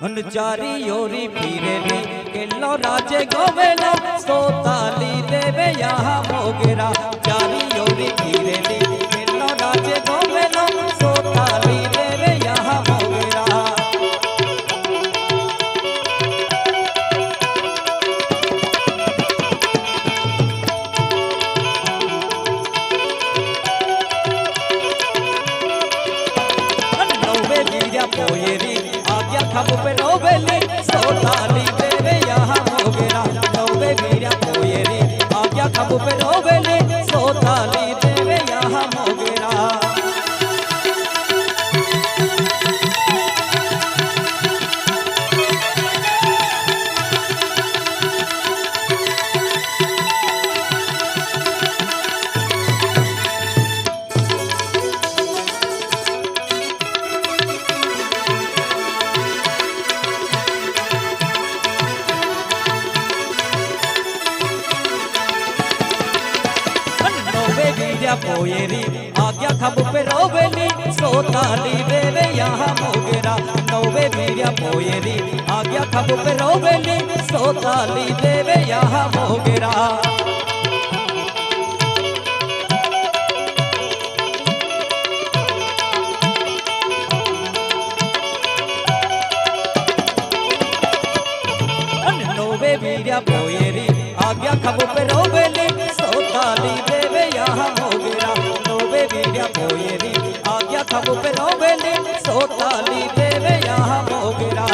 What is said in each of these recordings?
चारी ओरी फिरेली केलो राजे गोवेला सोताली देवे यहाँ मोगरा चारी ओरी फिरेली केलो राजे गोवेला सोताली देवे यहाँ मोगरा नौवे वीर्या पोयेरी आज्ञा खब पे नौवेली सोताली देवे यहाँ मोगरा नौवे वीर्या पोयेरी आज्ञा खब पे नौवेली सोताली देवे यहाँ मोगरा पोयेरी आज्ञा खब पे रोवेली सोताली देवे यहाँ मोगरा नौवे वीर्या पोयेरी आज्ञा खब पे रोवेली सोताली देवे यहाँ मोगरा नौवे वीर्या पोयेरी आज्ञा खब पे रोवेली सोताली देवे यहाँ मोगरा नौवे वीर्या पोयेरी आज्ञा खब पे रोवेली सोताली देवे यहाँ मोगरा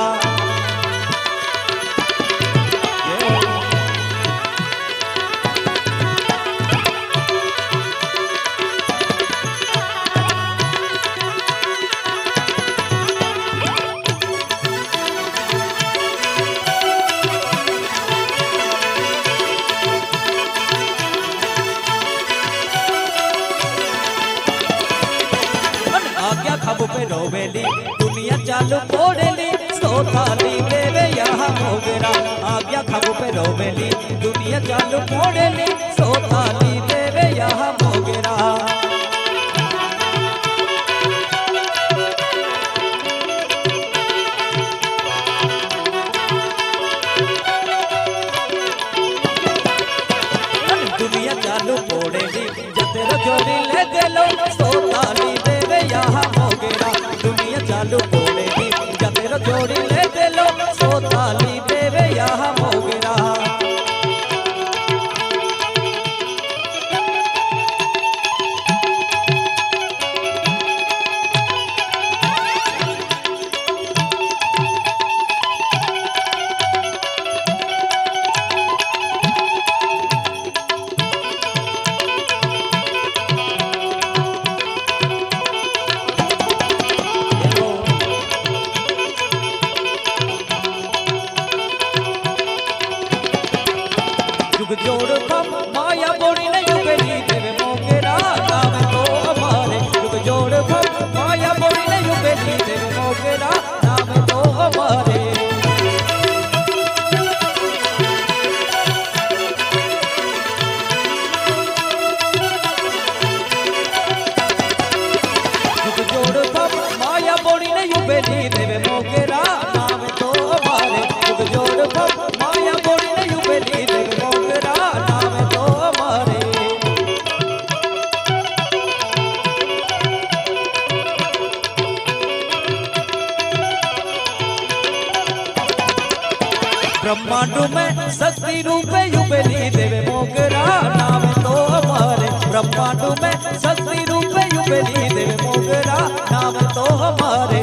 खब पे रोवेली दुनिया चालू कोडेली सोताली देवे यहाँ मोगरा आज्ञा खब पे रोवेली दुनिया चालू कोडेली सोताली देवे यहाँ मोगरा दुनिया चालू कोडेली जतेरो जोड़ी ले देलो सोताली देवे यहाँ मोगरा दुनिया चालू कोडेली जतेरो जोड़ी ले देलो सोताली देवे यहाँ मोगरा जोड़ खब माया बोड़ी ने युगली देवे मोगरा नाम तो हमारे जुग जोड़ खब माया बोड़ी ने युगली देवे मोगरा नाम तो हमारे जुग जोड़ खब माया बोड़ी ने युगली देवे मोगरा नाम तो हमारे जुग जोड़ खब माया बोड़ी ने युगली देवे ब्रह्मांड में शक्ति रूपे युगली देवे मोगरा नाम तो हमारे ब्रह्मांड में शक्ति रूपे युगली देवे मोगरा नाम तो हमारे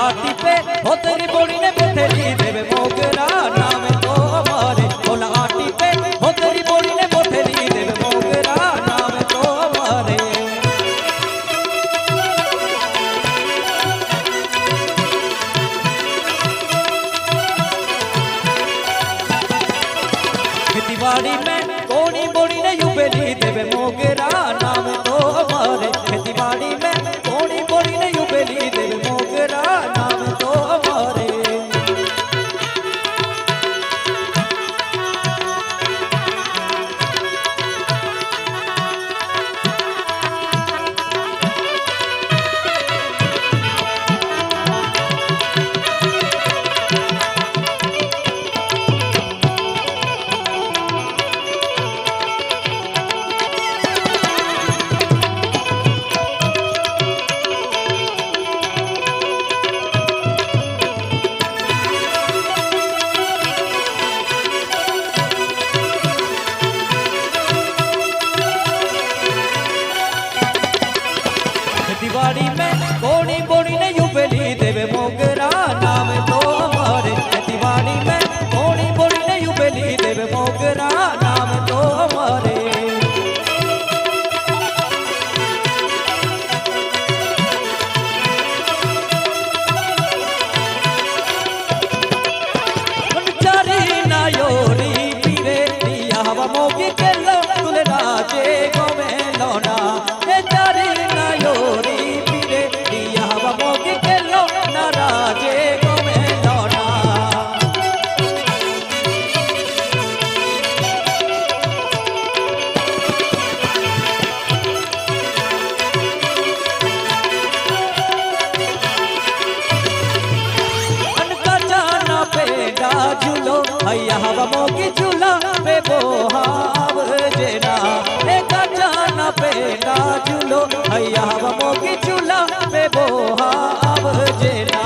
आटी पे हो तेरी बोड़ी ने बोथेली देवे मोगरा नाम तो हमारे बोला आटी पे हो तेरी बोड़ी ने बोथेली देवे मोगरा नाम तो हमारे खेतीबाड़ी में कोनी बोड़ी ने युबेली देवे मोगरा नाम तो हमारे खेती बाड़ी में कोनी बोड़ी ने युबेली देवे मोगरा नाम तो हमारे दिवाड़ी में कोनी बोड़ी ने युबेली देवे मोगरा नाम तो हमारे दिवाड़ी में कोनी बोड़ी ने युबेली देवे मोगरा नाम तो हमारे चारी नायोरी पीरे दिया हवा मोगी के लो तुले राजे गोमे लोना चारी नायोरी राजे को में लौटा अनका जाना पेड़ा झूलो हैया हवा मोगी झूला पे बोहाव जेना एका जाना पेड़ा झूलो हैया हवा मोगी झूला पे बोहाव जेना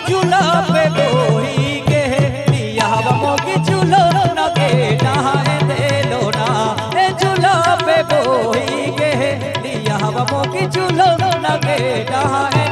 झूला पे बोही के दिया हवा मोगी झूलो न के नहाए दे लोना ए झूला पे बोही के दिया हवा मोगी झूलो न के नहाए